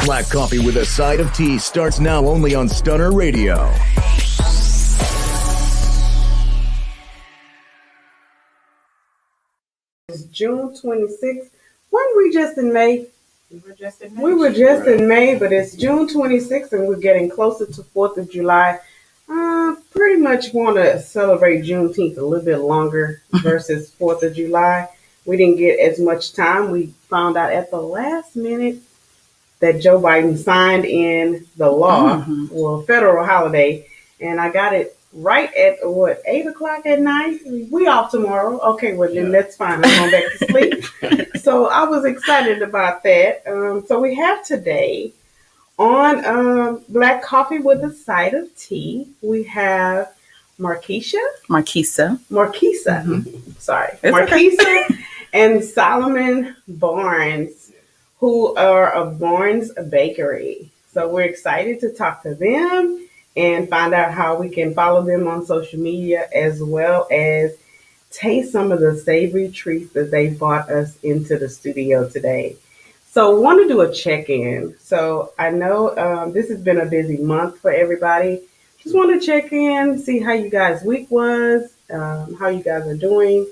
Black Coffee with a Side of Tea starts now only on Stunner Radio. It's June 26th. Weren't we just in May? We were just in May. We were just in May, but it's June 26th and we're getting closer to 4th of July. Pretty much want to celebrate Juneteenth a little bit longer versus 4th of July. We didn't get as much time. We found out at the last minute that Joe Biden signed in the law, well, federal holiday, and I got it right at 8 o'clock at night. We off tomorrow. Okay, well then that's fine. I'm going back to sleep. So I was excited about that. So we have today on Black Coffee with a Side of Tea, we have Markeisha. Sorry. It's Markeisha okay. and Solomon Barnes, who are of Barnes Bakery. So we're excited to talk to them and find out how we can follow them on social media, as well as taste some of the savory treats that they brought us into the studio today. So want to do a check-in. So I know this has been a busy month for everybody. Just want to check in, see how you guys' week was, how you guys are doing.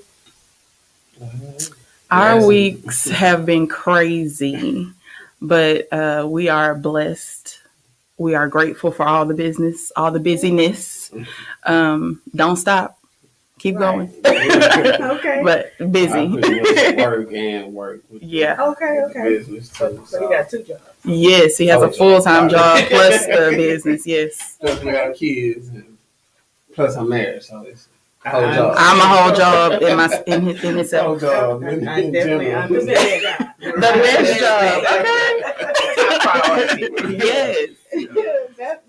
Our weeks have been crazy, but we are blessed. We are grateful for all the business, all the busyness. Don't stop. Keep going. Okay. But busy. Work and work. Yeah. Okay. Business too. So you got 2 jobs. Yes, he has a full-time job plus the business. Yes. Plus we got kids, and plus I'm married, so it's a whole job. I'm a whole job in itself. Whole job. I definitely understand. The best job. Okay. Yes. That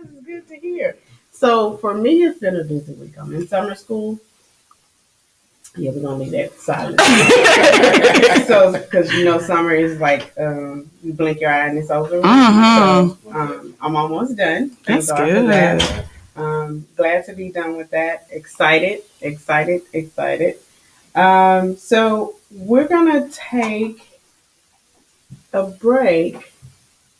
is good to hear. So for me, it's been a busy week. I'm in summer school. Yeah, we're gonna leave that silent. So, because summer is like you blink your eye and it's over. So, I'm almost done. That's Thank God good. for that. Glad to be done with that. Excited. So we're gonna take a break,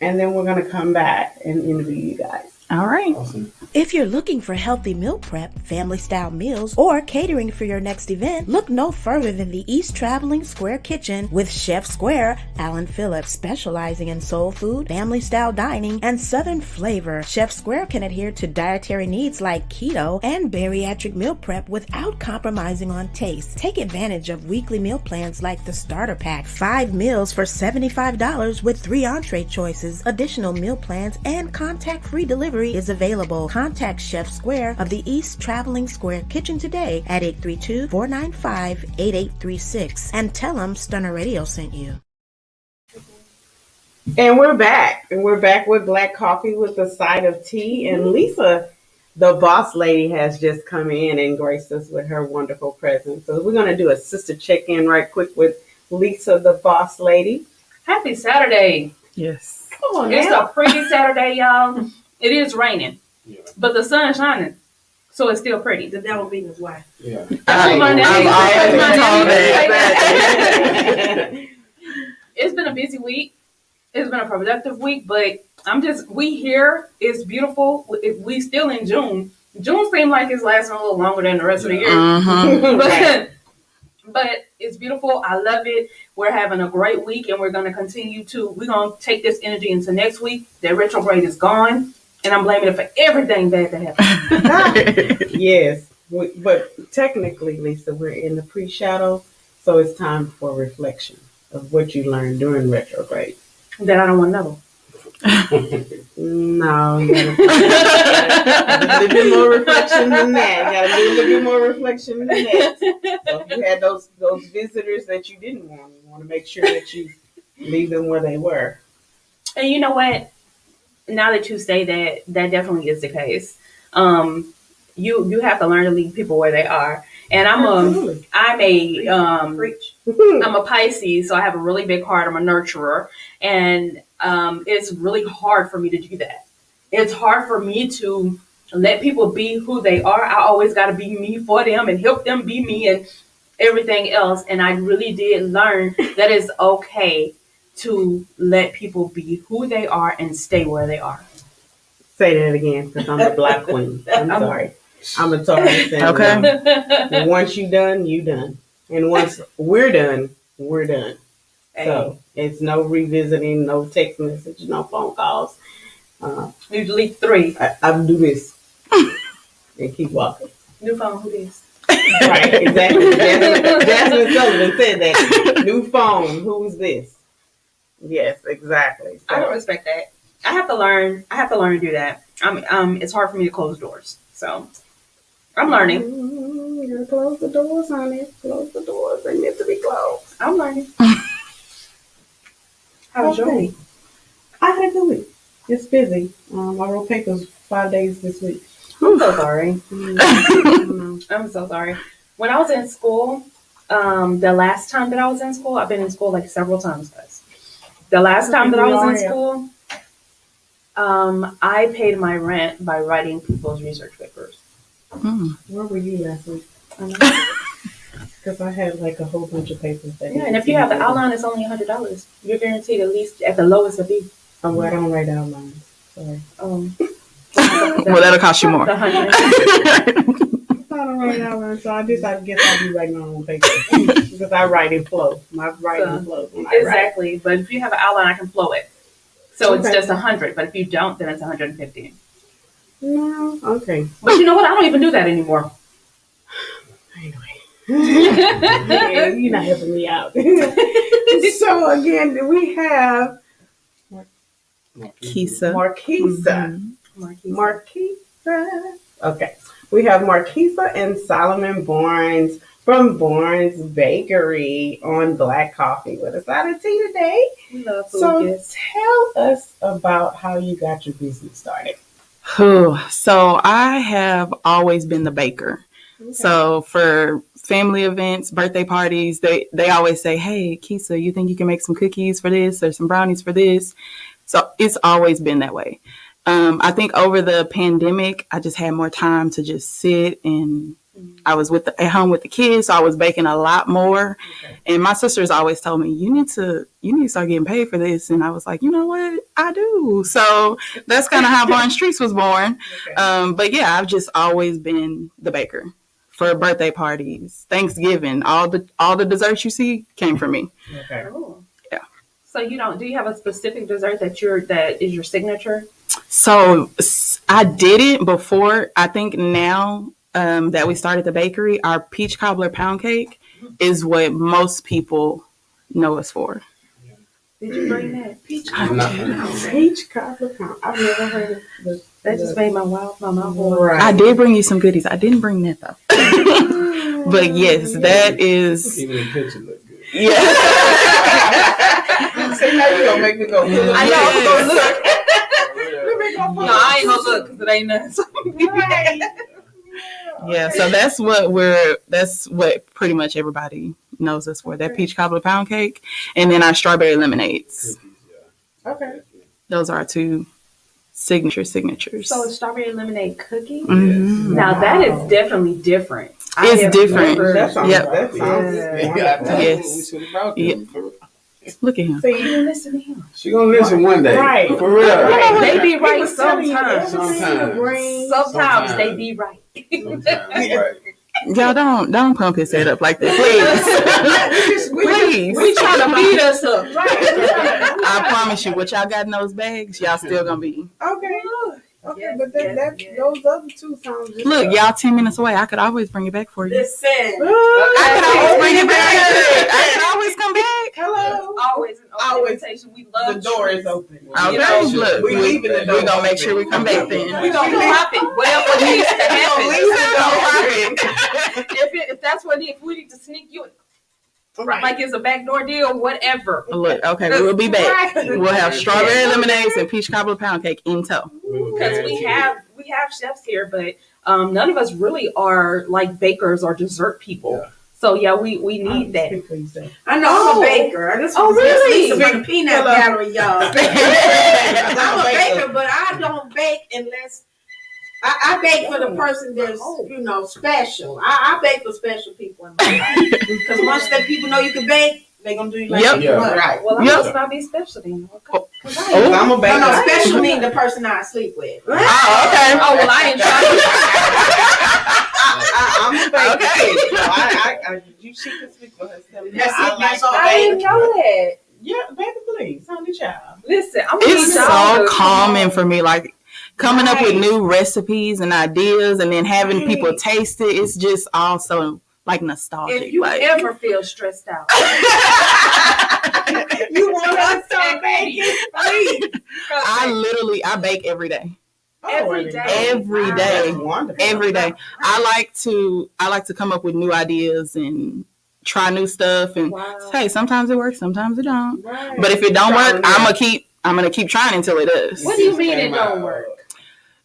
and then we're gonna come back and interview you guys. All right. Awesome. If you're looking for healthy meal prep, family-style meals, or catering for your next event, look no further than the East Traveling Square Kitchen with Chef Square, Alan Phillips, specializing in soul food, family-style dining, and southern flavor. Chef Square can adhere to dietary needs like keto and bariatric meal prep without compromising on taste. Take advantage of weekly meal plans like the Starter Pack, 5 meals for $75 with 3 entree choices. Additional meal plans and contact-free delivery is available. Contact Chef Square of the East Traveling Square Kitchen today at 832-495-8836 and tell them Stunner Radio sent you. And we're back. With Black Coffee with a Side of Tea. And Lisa, the boss lady, has just come in and graced us with her wonderful presence. So we're going to do a sister check-in right quick with Lisa, the boss lady. Happy Saturday. Yes. Come on It's now. a pretty Saturday, y'all. It is raining, but the sun's shining, so it's still pretty. The devil being his wife. Yeah. I've always been told that. It's been a busy week. It's been a productive week, but we here. It's beautiful. We still in June. June seems like it's lasting a little longer than the rest of the year. But it's beautiful. I love it. We're having a great week, and we're going to take this energy into next week. That retrograde is gone, and I'm blaming it for everything bad that happened. Yes. But technically, Lisa, we're in the pre-shadow, so it's time for reflection of what you learned during retrograde. That I don't want to know. No, you gotta do a little bit more reflection than that. So if you had those visitors that you didn't want, you want to make sure that you leave them where they were. And you know what? Now that you say that, that definitely is the case. You have to learn to leave people where they are. And I'm a Pisces, so I have a really big heart. I'm a nurturer, and it's really hard for me to do that. It's hard for me to let people be who they are. I always got to be me for them and help them be me and everything else. And I really did learn that it's okay to let people be who they are and stay where they are. Say that again, because I'm a black queen. I'm sorry. I'm a Taurus. And, Okay. once you done, you done. And once we're done, we're done. So it's no revisiting, no text message, no phone calls. Usually 3. I do this and keep walking. New phone, who this? Right, exactly. Jasmine Sullivan said that. New phone, who's this? Yes, exactly. So, I don't respect that. I have to learn to do that. It's hard for me to close doors. So I'm learning. You gotta close the doors, honey. Close the doors. They meant to be closed. I'm learning. How was your week? I had a good week. It's busy. I wrote papers 5 days this week. I'm so sorry. Mm. I'm so sorry. When I was in school, the last time that I was in school, I've been in school like several times, guys. The last time that I was in school, I paid my rent by writing people's research papers. Where were you last week? Because I had like a whole bunch of papers. Yeah, and if you have the outline, it's only $100. You're guaranteed at least at the lowest a B. Oh, well, I don't write outlines. Sorry. Well, that'll cost you more. The 100. I don't write outlines, so I guess I'll be writing my own paper. Because I write in flow. My writing flows when I write. Exactly. But if you have an outline, I can flow it. So it's Okay. just 100. But if you don't, then it's 150. No, okay. But you know what? I don't even do that anymore. Anyway. Yeah, you're not helping me out. So again, we have Keisha. Marquisa. Mhm. Marquisa. Okay. We have Marquisa and Solomon Barnes from Barnes Bakery on Black Coffee with us out of tea today. We love food. So Yes. tell us about how you got your business started. So I have always been the baker. So for family events, birthday parties, they always say, "Hey, Keisha, you think you can make some cookies for this or some brownies for this?" So it's always been that way. I think over the pandemic, I just had more time to just sit, and I was at home with the kids, so I was baking a lot more. And my sisters always told me, you need to start getting paid for this. And I was like, you know what? I do. So that's kind of how Barnes Streets was born. Okay. But yeah, I've just always been the baker for birthday parties, Thanksgiving, all the desserts you see came from me. Okay. Cool. Yeah. So do you have a specific dessert that is your signature? So I did it before. I think now that we started the bakery, our peach cobbler pound cake is what most people know us for. Did you bring that? Peach Nothing. Peach cobbler pound. I've never heard of this. That just made my mouth water. Right. I did bring you some goodies. I didn't bring that though. But yes, that is Even the picture look good. yeah. Say now you gonna make me go. I know. I'm gonna look. Let me go. No, I ain't gonna look because it ain't nothing. Right. Yeah, so that's what pretty much everybody knows us for. That peach cobbler pound cake and then our strawberry lemonades. Cookies, yeah. Okay. Those are our two signatures. So it's strawberry lemonade cookie. Mhm. Now that is definitely different. I It's have different. never- That sounds, Yep. that sounds Yeah. Yes. We should have brought Yeah. them. Look at him. See, You listen to him. She gonna listen one day. Right. For real. Right. They be He right was telling you sometimes. everything to bring. Sometimes they be right. Sometimes, right. Y'all don't pump his head up like that, please. Please. We trying to beat us up. I promise you, what y'all got in those bags, y'all still gonna be. Okay. Okay, Yes, but yes. those other two sounds just Look, y'all 10 minutes away. I could always bring it back for you. Listen. I could always bring it back. I could always come back. Hello. Always an open Always. invitation. We love The door treats. is open. Okay, You know, look, we leaving the door we're gonna make open. sure we come back then. We gonna pop it. Whatever needs to happen. If that's what if we need to sneak you, Right. like it's a backdoor deal, whatever. Look, okay, we'll be back. We'll have strawberry lemonades and peach cobbler pound cake in tow. Because we have chefs here, but none of us really are like bakers or dessert people. Yeah. So yeah, we need that. Speak for yourself. I know I'm a baker. I just Oh, want to really? Lisa from the peanut Hello. gallery, y'all. I'm a baker, but I don't bake unless I bake for the person that's special. I bake for special people in my life. Because once that people know you can bake, They gonna do you like Yep. that? Right. Well, I Yep. must not be special then. Okay. Oh. I'm a No, baker. special mean the person I sleep with. Oh, okay. Oh, well, I ain't trying. I'm a baker. Okay. So you she can speak for herself. That's I it, like that's all. I didn't know that. Yeah, baby, please, honey child. Listen, I'm It's so calming calming for me, like coming up with Right. new recipes and ideas, and then having people Right. taste it. It's just also like nostalgic. If you like, ever feel stressed out, You want us to make it, please. I bake every day. Every day. Every day. That's wonderful. Every day. I like to come up with new ideas and try new stuff. And Wow. hey, sometimes it works, sometimes it don't. Right. But if it don't Try work, it out. I'm gonna keep trying until it does. What do you mean it don't work?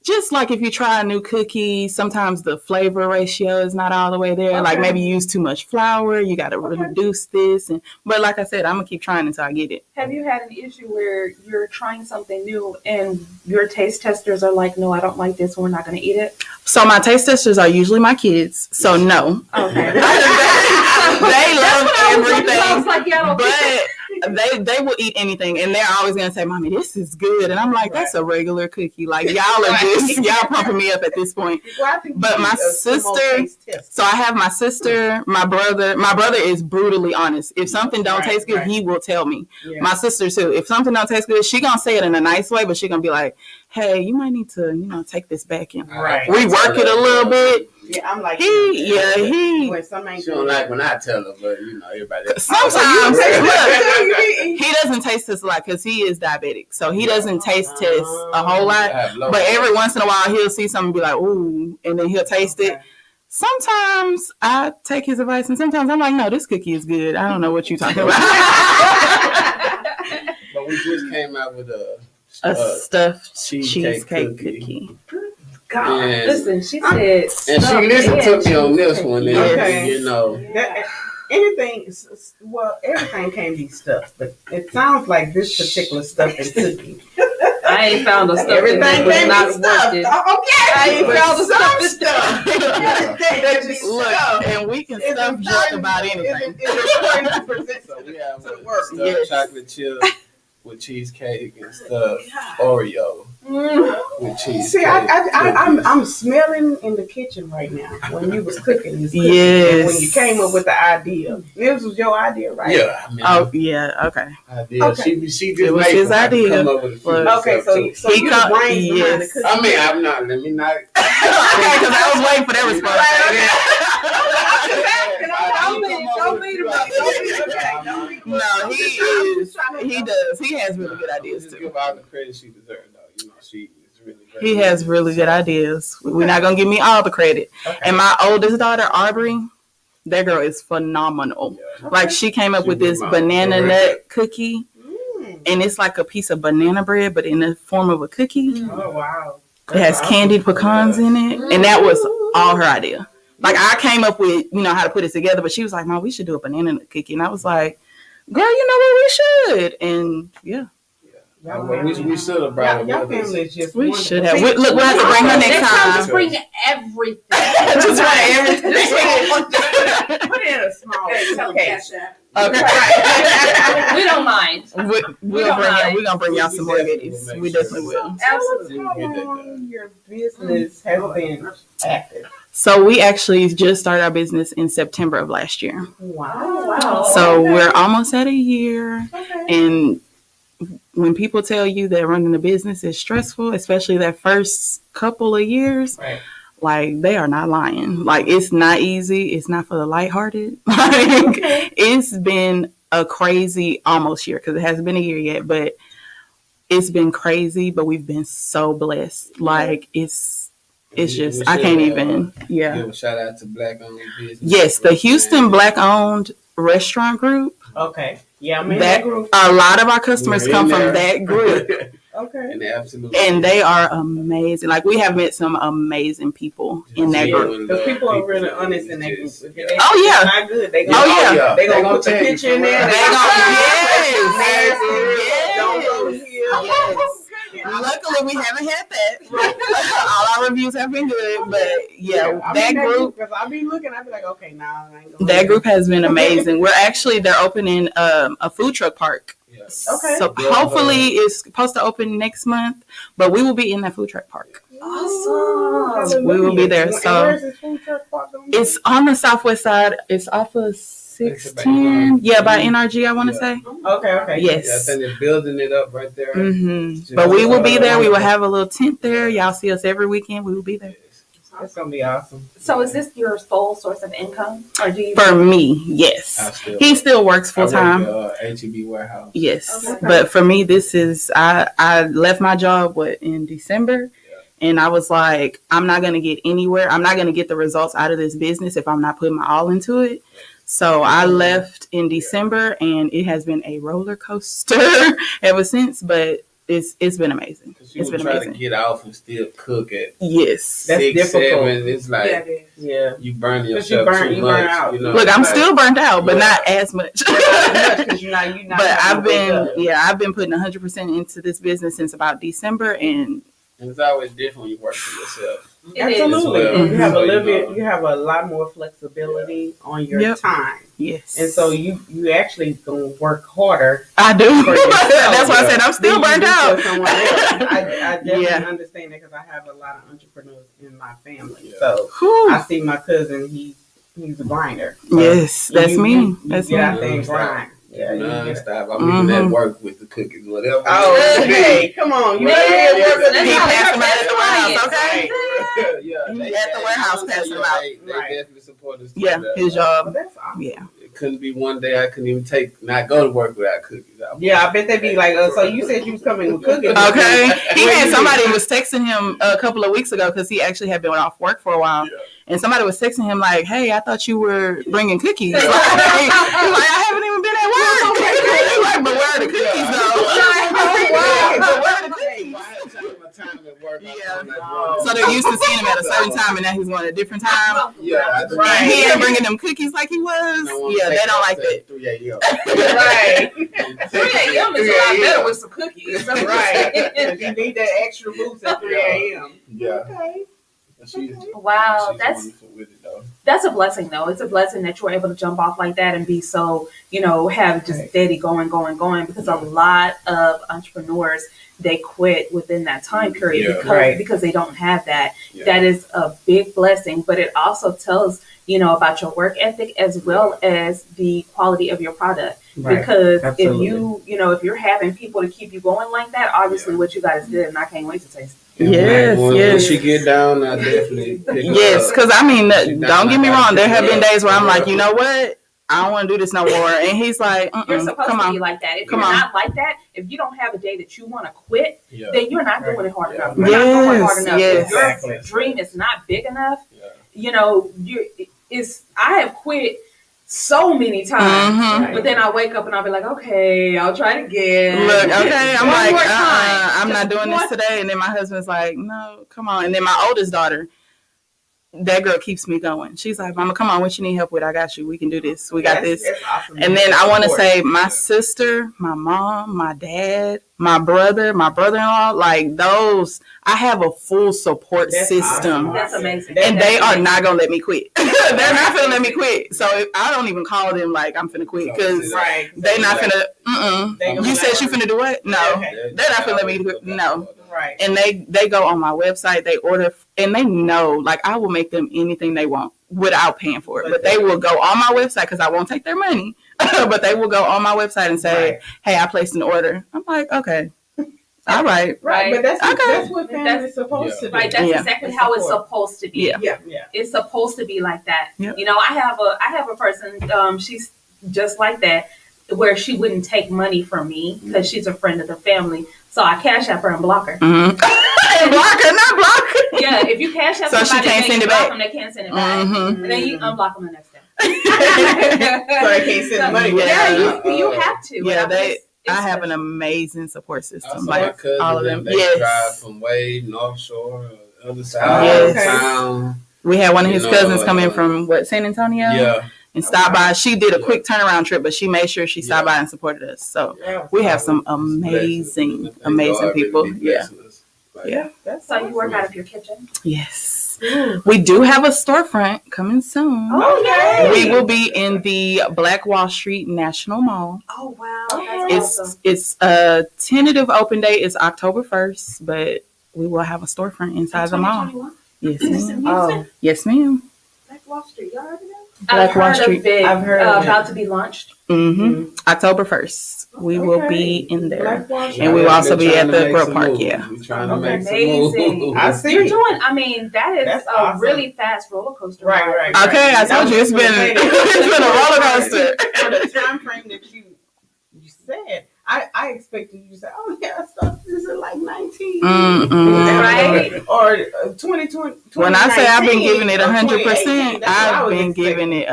Just like if you try a new cookie, sometimes the flavor ratio is not all the way there. Like Okay. maybe you use too much flour, you got to reduce this. But like I said, I'm gonna keep trying until I get it. Have you had an issue where you're trying something new and your taste testers are like, no, I don't like this, we're not going to eat it? So my taste testers are usually my kids. So no, Okay. they love I was everything. like, yeah, I don't think But they will eat anything, and they're always gonna say, "Mommy, this is good," and I'm like, "That's a regular cookie. Like y'all are just y'all pumping me up at this point." Well, I think But you my need a similar sister- taste test. So I have my sister, my brother. My brother is brutally honest. If something don't Right, taste good, right. he will tell me. Yeah. My sister too. If something don't taste good, she gonna say it in a nice way, but she gonna be like, "Hey, you might need to, take this back and Right. rework it a little bit." Yeah, I'm like He when some ain't She don't like when I tell her, but everybody else. sometimes taste look, it. he doesn't taste this a lot because he is diabetic, so he doesn't taste test a whole lot. But every once in a while, he'll see something and be like, "Ooh," and then he'll taste it. Sometimes I take his advice, and sometimes I'm like, "No, this cookie is good. I don't know what you're talking about." But we just came out with a A stuffed cheesecake cheesecake cookie. cookie. God, And- listen, she said, And she listened to me on this one, and Okay. That, everything can be stuffed, but it sounds like this particular stuff is cookie. I ain't found a stuff Everything that was can not be stuffed. worth it. Okay, I ain't but found a some stuff that just Look, and we can It's stuff just important- about anything. It's important to present so we have to a work. stuffed Yes. chocolate chip with cheesecake and stuffed Oreo Mm. with cheese. See, I'm smelling in the kitchen right now when you was cooking this. Cookie, Yes. and when you came up with the idea, this was your idea, right? Yeah, I mean, Oh yeah, okay. idea. Okay. She just It was made his them. I can idea. come up with a few Look. Okay, stuff, so He you cut- the brains behind the yes. cookie. I mean, I'm not. Let me not. Okay, because I was waiting for that response. No, he does. He has really good ideas Just too. give her all the credit she deserves, though. She is really great. He has really good ideas. We're not gonna give me all the credit. Okay. And my oldest daughter, Aubrey, that girl is phenomenal. Yeah. Like she came up She with was this my banana favorite. nut cookie, Mm. and it's like a piece of banana bread, but in the form of a cookie. Oh wow! It has candied pecans in it, and that was all her idea. Like I came up with, how to put it together, but she was like, "Mom, we should do a banana nut cookie," and I was like, "Girl, you know what? We should." And yeah, We should have brought her Y'all with us. family is just we wonderful. should have. See, Look, we'll have to bring her next Next time, time. just bring everything. Just want everything. Put it in a small case. Okay. We don't mind. We're gonna bring y'all some more goodies. We definitely will. Absolutely. How long your business has been active? So we actually just started our business in September of last year. Wow! So we're almost at a year. Okay. And when people tell you that running a business is stressful, especially that first couple of years, Right. like they are not lying. Like it's not easy. It's not for the lighthearted. Like it's been a crazy almost year because it hasn't been a year yet, but it's been crazy. But we've been so blessed. Like it's just I can't even. Yeah. Give a shout out to Black Owned Business. Yes, the Houston Black Owned Restaurant Group. Okay. Yeah, I'm in That that group. a lot of our customers We're come in from there. that group. Okay. And they absolutely. And they are amazing. Like we have met some amazing people in that group. Because people are really honest in that group. If they- Oh, yeah. it's not good. They Oh, gonna, yeah. They gonna put the tell you picture in for there. real. They gonna- yes. Nasty. Don't go here. Yes. Luckily, we haven't had that. All our reviews have been good, but yeah, that group. Because I'll be looking, I'll be like, okay, now I ain't going. That group has been amazing. They're opening a food truck park. Yes. Okay. So hopefully it's supposed to open next month, but we will be in that food truck park. Awesome. We will be there. And So where's this food truck park gonna be? it's on the southwest side. It's off of 610. Yeah, by NRG, I want to say. Okay. Yeah, I Yes. think they're building it up right there. But we will be there. We will have a little tent there. Y'all see us every weekend. We will be there. It's gonna be awesome. So is this your sole source of income, or do you? For me, yes. He still works full time. HEB warehouse. Yes, Okay. but for me, this is I left my job in December, and I was like, I'm not gonna get anywhere. I'm not gonna get the results out of this business if I'm not putting my all into it. So I left in December, and it has been a roller coaster ever since. But it's been amazing. You It's been try amazing. to get off and still cook at Yes. That's 6, difficult. 7. It's like Yeah. you burn you yourself burn- too you much. burn out. You know, Look, I'm like, still burnt out, but Yeah. not as much. Because you're not But I've been, up. I've been putting 100% into this business since about December, and And it's always different when you work for yourself. Absolutely. As well. And you have So, a little you know. bit. You have a lot more flexibility on your Yep. time, yes, and so you actually gonna work harder. I do. for yourself. That's why I said I'm still than you burnt do out. for someone else. I definitely Yeah. understand that because I have a lot of entrepreneurs in my family. Yeah. So Whew. I see my cousin. He's a grinder. So Yes, that's you- me. You That's get me. out there and grind. Yeah, you get Non-stop. I'm even at work with the cookies, whatever. Oh, hey, come on. You Man, better get work that's He how passed them out at the that's warehouse, right. okay? Yeah, He at the warehouse passing them out. They Right. definitely support us. Yeah, his Well, job. that's awesome. Yeah. It couldn't be one day I couldn't even not go to work without cookies. Yeah, I bet they'd be like, so you said you was coming with cookies. Okay. He Where had you somebody was texting him a couple of weeks ago because he actually had been off work for a while. Yeah. And somebody was texting him like, "Hey, I thought you were bringing cookies." He's like, "I haven't even been at work." He's like, "But where are the cookies though?" But where are the cookies? Yeah. So they're used to seeing him at a certain time, and now he's going at a different time. Yeah, And he ain't bringing them cookies like he was. Yeah, they don't like that. 3 a.m. Right. 3 a.m. is a lot better with some cookies. Right. You need that extra boost at 3 a.m. Yeah. Okay. Wow, She's that's wonderful with it, though. that's a blessing though. It's a blessing that you're able to jump off like that and be so, have just steady going, because a lot of entrepreneurs, they quit within that time period Yeah. because, Right. because they don't have that. Yeah. That is a big blessing, but it also tells, about your work ethic as well as the quality of your product. Right. Because Absolutely. if you're having people to keep you going like that, obviously Yeah. what you got is good, and I can't wait to taste it. Yes, when yes. she get down, I definitely pick her Yes, up. because I mean, She don't get me down, wrong. There have been yeah. days where I'm like, you know what? I don't want to do this no more. And he's like, You're supposed come to be on. like that. If Come you're on. not like that, if you don't have a day that you want to quit, Yeah. then you're not Right. doing it hard Yeah. enough. You're not going hard Yes, enough. yes. If your Exactly. dream is not big enough, Yeah. I have quit so many times. Mhm. But then I wake up and I'll be like, okay, I'll try it again. Look, okay, I'm One like, more time. I'm not Just doing one- this today. And then my husband's like, no, come on. And then my oldest daughter, that girl keeps me going. She's like, Mama, come on, what you need help with? I got you. We can do this. We got this. That's awesome. And then I want to Support. say my sister, my mom, my dad, my brother, my brother-in-law, like those, I have a full support That's system. awesome. That's amazing. And That's they are amazing. not going to let me quit. They're not going to let me quit. So I don't even call them like I'm finna quit because Right. they not finna, They gonna You be said like- you finna do what? No. Okay. They're not finna let me quit. No. Right. And they go on my website, they order, and they know, like, I will make them anything they want without paying for it. But they will go on my website because I won't take their money. But they will go on my website and say, Right. hey, I placed an order. I'm like, okay. All right. Right. But that's Okay. that's what family's supposed to do. Right, that's Yeah. exactly how it's Support. supposed to be. Yeah. Yeah. Yeah. It's supposed to be like that. Yep. I have a person, she's just like that, where she wouldn't take money from me because she's a friend of the family. So I cash app her and block her. Mm-hmm. Block her, not block her. Yeah, if you cash app So she somebody, can't then send you it block back. them, they can't send it back. Mhm. And then you unblock them the next day. So they can't send the money. Yeah. you have to. Yeah, And it's I have special. an amazing support system. Also, Like my cousin, all of them. They Yes. drive from way North Shore, other side Yes. of town. We had one of his You know, cousins come in from San Antonio? Yeah. And stop by. She did a Yeah. quick turnaround trip, but she made sure she stopped Yeah. by and supported us. So Yeah. we have some amazing, amazing people. Yeah. Like, Yeah. That's So you work out of your kitchen? Yes. We do have a storefront coming soon. Oh, yay! We will be in the Black Wall Street National Mall. Oh, wow. Okay. That's awesome. It's a tentative open date is October 1st, but we will have a storefront inside the mall. 2021? Yes, ma'am. Oh, Yes, ma'am. Black Wall Street. Y'all heard of that? Black I've Wall heard Street. of it. I've heard of it. About to be launched. Mm-hmm. October 1st. We will be in there. Black Wall Street. And we will also be at Trying to the make Grove some Park, moves. yeah. We're trying to Okay, make some amazing. moves. I see. You're doing, I mean, that is That's a awesome. really fast roller coaster. Right, ride. right. Okay, I told you it's been a roller coaster. For the time frame that you said, I expected you to say, "Oh yeah, I started this at like 19, Mm-mm. Right. or 2020." When I say I've been 2019, giving it or 100%, 2018, that's what I I've was been expecting. giving it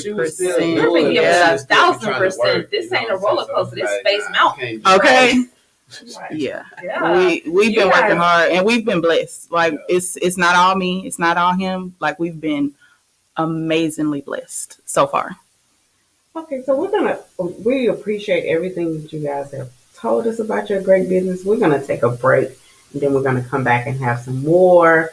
She was still 100%. doing You're it. giving Yeah. it 1,000%. This ain't a roller coaster. This Space Mountain. Okay. Right. Yeah. Yeah. We've You been working guys- hard and we've been blessed. Like Yeah. it's not all me, it's not all him. Like we've been amazingly blessed so far. Okay, so we appreciate everything that you guys have told us about your great business. We're gonna take a break, and then we're gonna come back and have some more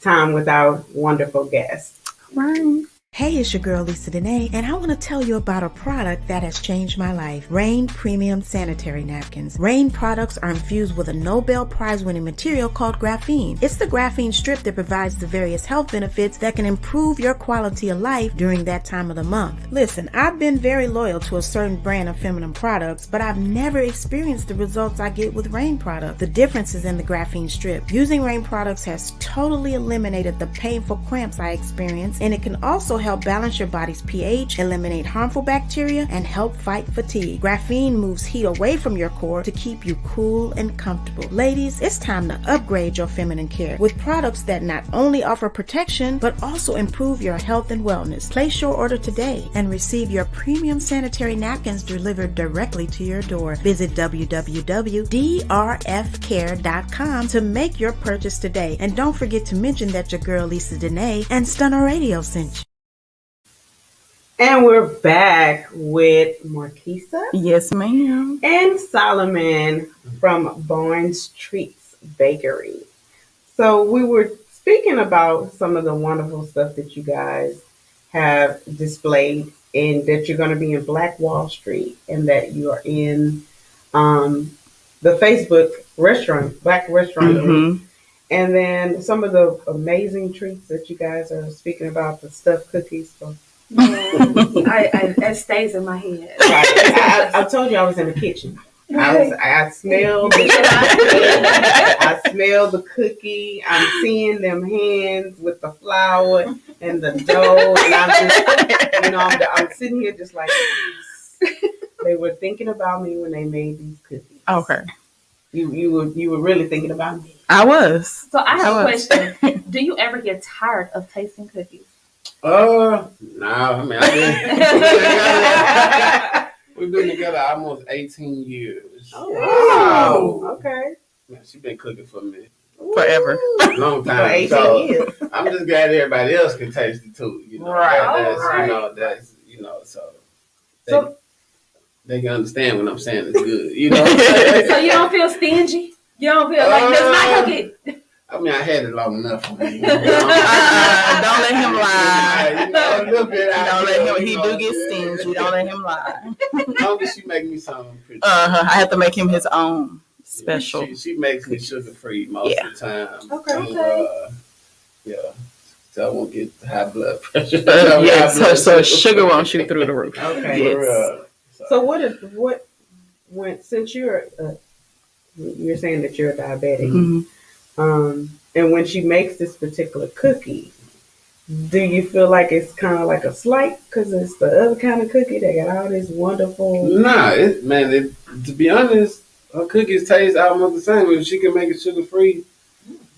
time with our wonderful guests. Right. Hey, it's your girl Lisa Dene, and I want to tell you about a product that has changed my life. Rain Premium Sanitary Napkins. Rain products are infused with a Nobel Prize-winning material called graphene. It's the graphene strip that provides the various health benefits that can improve your quality of life during that time of the month. Listen, I've been very loyal to a certain brand of feminine products, but I've never experienced the results I get with Rain products. The difference is in the graphene strip. Using Rain products has totally eliminated the painful cramps I experience, and it can also help balance your body's pH, eliminate harmful bacteria, and help fight fatigue. Graphene moves heat away from your core to keep you cool and comfortable. Ladies, it's time to upgrade your feminine care with products that not only offer protection, but also improve your health and wellness. Place your order today and receive your premium sanitary napkins delivered directly to your door. Visit www.drfcare.com to make your purchase today. And don't forget to mention that your girl Lisa Dene and Stunner Radio sent you. And we're back with Marquisa Yes, ma'am. and Solomon from Barnes Treats Bakery. So we were speaking about some of the wonderful stuff that you guys have displayed, and that you're going to be in Black Wall Street, and that you are in the Facebook restaurant, Black Restaurant. Mm-hmm. And then some of the amazing treats that you guys are speaking about, the stuffed cookies. So, It stays in my head. I told you I was in the kitchen. I smelled I smelled the cookie. I'm seeing them hands with the flour and the dough, and I'm just, I'm sitting here just like, they were thinking about me when they made these cookies. Okay. You were really thinking about me. I was. So I have a was. question. Do you ever get tired of tasting cookies? No, I mean, we've been together almost 18 years. Oh, wow. Okay. Man, she's been cooking for me Forever. a long For time. 18 So years. I'm just glad everybody else can taste it too. Right. So they can understand when I'm saying it's good. So you don't feel stingy? You don't feel like let's not cook it? I mean, I had it long enough for me. Don't let him lie. A little bit. Don't let him. He do get stingy. Don't let him lie. As long as she make me something pretty. I have to make him his own special. She makes me sugar free most of the time. Okay. And, yeah. So I won't get high blood pressure. Yes, so sugar won't shoot through the roof. Okay. Yes. So since you're saying that you're a diabetic, Mhm. and when she makes this particular cookie, do you feel like it's kind of like a slight because it's the other kind of cookie that got all this wonderful? Nah, to be honest, her cookies taste almost the same. If she can make it sugar free,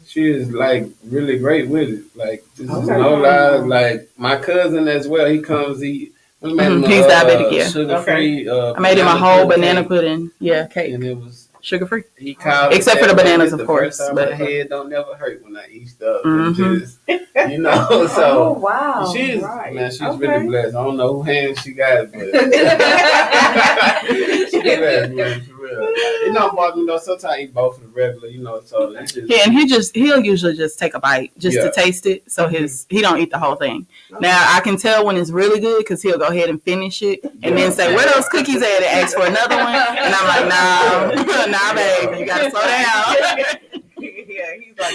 she is like really great with it. Like this is Okay. no lies. Like my cousin as well, he comes. We made him He's diabetic, yeah. sugar free. I made him a whole banana cake, pudding. Yeah, cake. and it was Sugar free. he called Except it for the that, bananas, but of course, The first time but- my head don't never hurt when I eat stuff. Mhm. Just, so. Oh wow! She's right. man, she's Okay. really blessed. I don't know who hand she got it, but she's blessed, man. For real. Like, it don't bother me though. Sometimes I eat both of the regular, so it's just. Yeah, and he'll usually just take a bite just to taste it. So he don't eat the whole thing. Now I can tell when it's really good because he'll go ahead and finish it and then say, "Where those cookies at?" and ask for another one. And I'm like, nah, babe, you gotta slow down. Yeah, he's like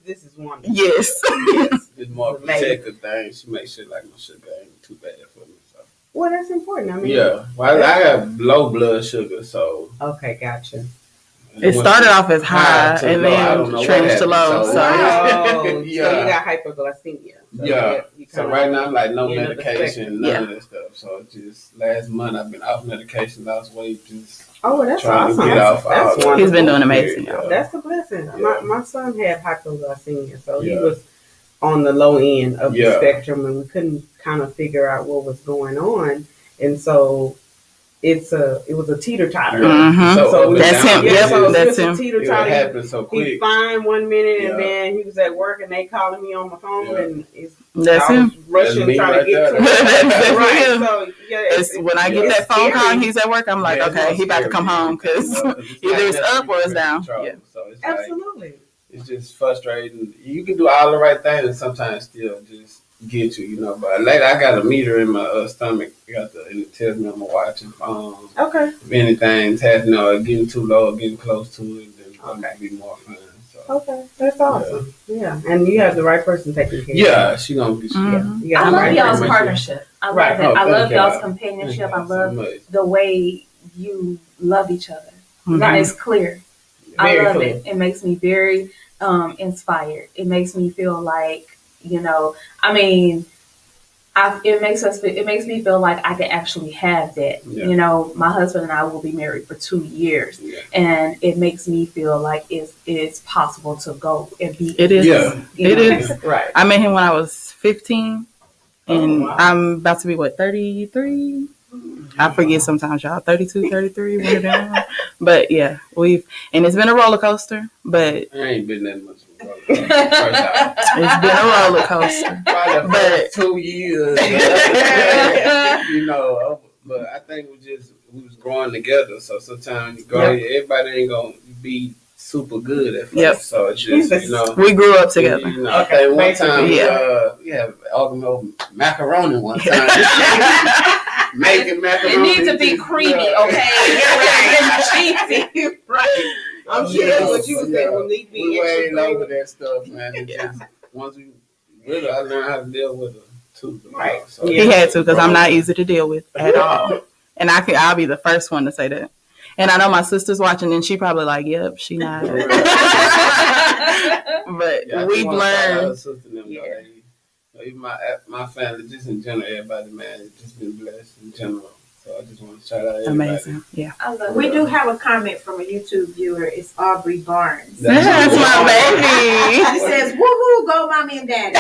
this is one. Yes. It's more of a protective thing. She makes sure like my sugar ain't too bad for me. So. Well, that's important. I mean, well, I got low blood sugar, so. Okay, gotcha. It started off as high and then changed to low. So so you got hyperglycemia. So So right now I'm like no medication, none of that stuff. So just last month I've been off medication, lost weight, just that's trying awesome. to get off. That's wonderful. He's been doing amazing, y'all. That's a blessing. My son had hypoglycemia, so he was on the low end of the spectrum, and we couldn't kind of figure out what was going on, and so it was a teeter totter. Mm-hmm. So that's him. So that's it him. was a teeter It totter. happened so quick. He's fine 1 minute, and then he was at work, and they calling me on my phone, and that's I was him. rushing That's trying to get to it. That's Right. him. So It's when I get that phone call and he's at work, I'm like, okay, he about to come home because either it's up or it's down. Yeah. So it's Absolutely. It's just frustrating. You can do all the right things and sometimes still just get you, But later I got a meter in my stomach. And it tells me I'm watching. Okay. If anything's happening or getting too low or getting close to it, then I'm going to be more fun. So. Okay. That's awesome. Yeah. And you have the right person taking care of you. Yeah, she going to get you. Mm-hmm. You got I the love right y'all's person. partnership. I love Right. it. Oh, I love thank y'all's y'all. companionship. Thank I love y'all so much. the way you love each other. Mhm. It's clear. Very I love clear. it. It makes me very inspired. It makes me feel like, it makes me feel like I can actually have that. Yeah. My husband and I will be married for 2 years, and it makes me feel like it's possible to go and be. It is. Yeah. It is. Right. I met him when I was 15, and wow. I'm about to be 33. I forget sometimes, y'all. 32, 33, one of them. But yeah, it's been a roller coaster, but I ain't been that much. it's been a roller coaster. Probably the But- first 2 years. But I think we was growing together. So sometimes everybody ain't gonna be super good at first. Yep. So it's just We grew up together. I think one time we Yeah. had argument over macaroni one time. Making macaroni. It needs to be creamy, okay? Cheesy. Right. I'm sure that's what you was saying. When they We be way extra over that stuff, man. It just, once we with her, I learned how to deal with her too. Right. So, He had to because I'm not easy to deal with at all. And I'll be the first one to say that. And I know my sister's watching, and she probably like, "Yep, she not." But we've learned. Even my family, just in general, everybody, man, it's just been blessed in general. So I just want to shout out everybody. Amazing, yeah. I love We it. do have a comment from a YouTube viewer. It's Aubrey Barnes. That's my baby. She says, "Woohoo, go mommy and daddy."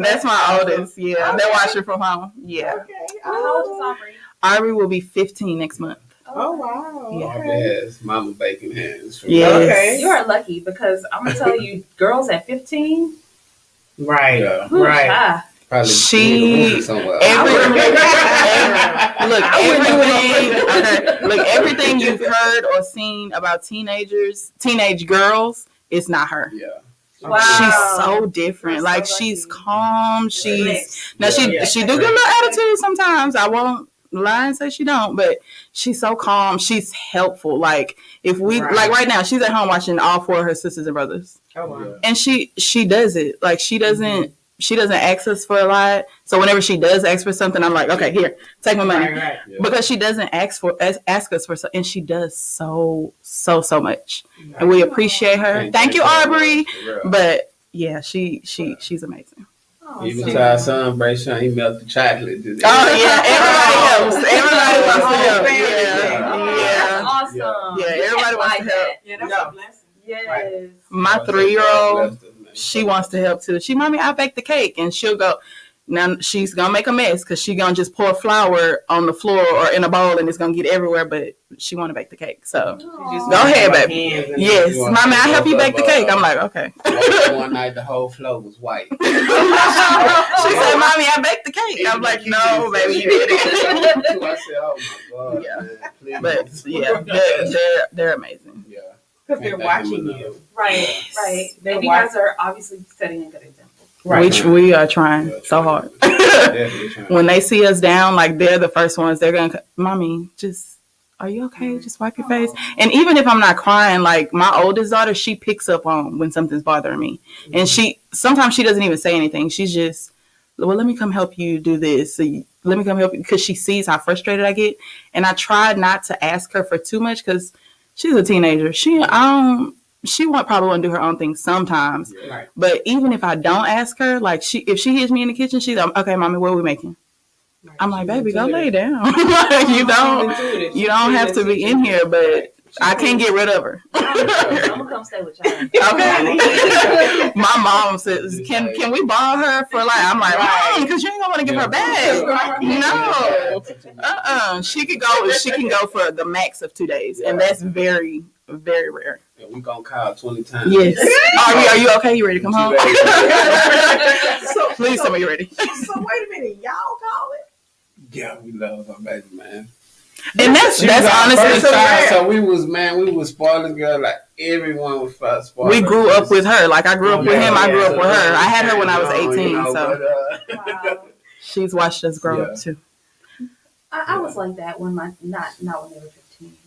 That's my oldest. Yeah, they're watching from home. Yeah, Okay. How old is Aubrey? Aubrey will be 15 next month. Oh wow. Yeah. Aubrey has mama baking hands. Yes. Okay. You are lucky because I'm gonna tell you, girls at 15, Right. Yeah. Right. Probably She- in the room somewhere. Everything you've heard or seen about teenage girls, it's not her. Yeah. Wow. She's so different. That's so Like she's lucky. calm. Now she Yeah. do get a little attitude sometimes. I won't lie and say she don't, but she's so calm. She's helpful. Like if we like right now, she's at home watching all four of her sisters and brothers, Oh wow. and she does it. Like she doesn't ask us for a lot. So whenever she does ask for something, I'm like, okay, here, take my money. Right. Yeah. Because she doesn't ask us for something, and she does so much, and we appreciate her. Thank you, Aubrey. For real. But yeah, she's amazing. Even to our son, Brayshawn, he melted chocolate today. Oh yeah, everybody wants to help. That's awesome. Yeah, everybody wants to help. Yeah, that's a blessing. Yes. My 3-year-old, she wants to help too. Mommy, I baked the cake, and she'll go, Now she's gonna make a mess because she's gonna just pour flour on the floor or in a bowl and it's gonna get everywhere. But she want to bake the cake, so go ahead, baby. Yes, mommy, I help you bake the cake. I'm like, okay. One night the whole floor was white. She said, "Mommy, I baked the cake." I'm like, "No, baby, you did it." I said, "Oh my god!" Yeah. Man, But yeah, they're amazing. yeah. Because they're watching you. Right, right. They're And you guys are obviously setting a good example. Right. Which we are trying so hard. Definitely trying. When they see us down, like they're the first ones. They're gonna, "Mommy, just are you okay? Just wipe your face." And even if I'm not crying, like my oldest daughter, she picks up on when something's bothering me, and sometimes she doesn't even say anything. She's just, "Well, let me come help you do this. So let me come help you," because she sees how frustrated I get. And I tried not to ask her for too much because she's a teenager. She probably want to do her own thing sometimes. Right. But even if I don't ask her, like if she hears me in the kitchen, she's like, "Okay, Mommy, what are we making?" I'm like, "Baby, go lay down." you don't have to be in here, but I can't get rid of her. I'm gonna come stay with y'all. Okay. My mom says, "Can we borrow her for like?" I'm like, because you ain't gonna want to give her back. No. She can go for the max of 2 days, and that's very, very rare. Yeah, we gonna call 20 times. Yes. Are you okay? You ready to come home? Please tell me you're ready. So wait a minute, y'all call it? Yeah, we love our baby, man. And that's honestly so rare. So we was spoiling girl, like everyone was spoiling. We grew up with her. Like I grew up with him. I grew up with her. I had her when I was 18, Wow. she's watched us grow up too. I was like that when not when they were 15.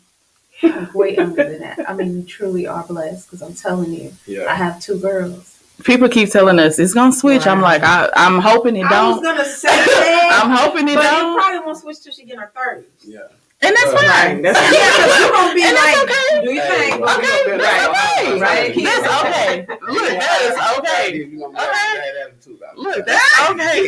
Like way younger than that. I mean, you truly are blessed because I'm telling you, I have 2 girls. People keep telling us it's gonna switch. I'm like, I'm hoping it don't. I was gonna say that. I'm hoping it but don't. it probably won't switch till she get in her 30s. Yeah. And that's fine. Yeah, because you're gonna be And like, that's okay. do your thing. Okay, that's okay. Right. That's okay. Look, that is okay. Look, that's okay.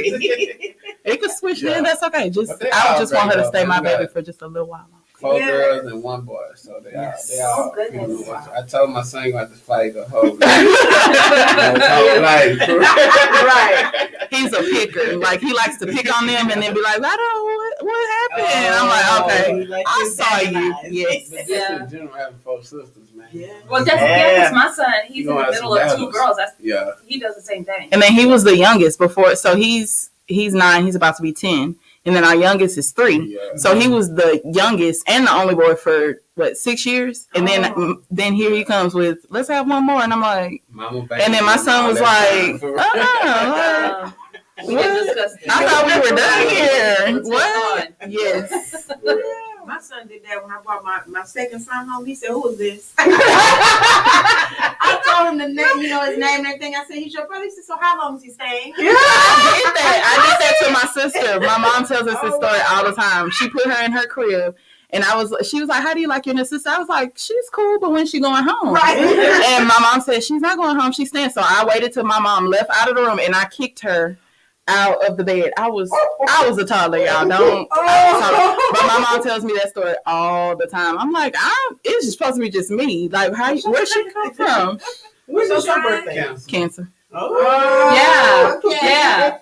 It could switch then. That's okay. I would just want her to stay my baby for just a little while. 4 girls and 1 boy, so they all. Goodness. I told my son you have to fight the whole life. Right. He's a picker. Like he likes to pick on them and then be like, "I don't. What happened?" I'm like, "Okay, I saw you." Yes. But this in general having 4 sisters, man. Yeah. Well, that's because my son, he's in the middle of 2 girls. Yeah. He does the same thing. And then he was the youngest before, so he's 9. He's about to be 10. And then our youngest is 3. Yeah. So he was the youngest and the only boy for 6 years. And then here he comes with, "Let's have one more." And I'm like, and then my son was like, We didn't discuss this. I thought we were done here. Let's What? move on. Yes. My son did that when I brought my second son home. He said, "Who is this?" I told him the name, his name and everything. I said, "He's your brother." He said, "So how long is he staying?" Yeah, I did that to my sister. My mom tells us this story all the time. She put her in her crib. And she was like, "How do you like your new sister?" I was like, "She's cool, but when she going home?" Right. And my mom said, "She's not going home. She's staying." So I waited till my mom left out of the room and I kicked her out of the bed. I was a toddler, y'all. But my mom tells me that story all the time. I'm like, it's supposed to be just me. Like, where'd she come from? When's your birthday? Cancer. Yeah.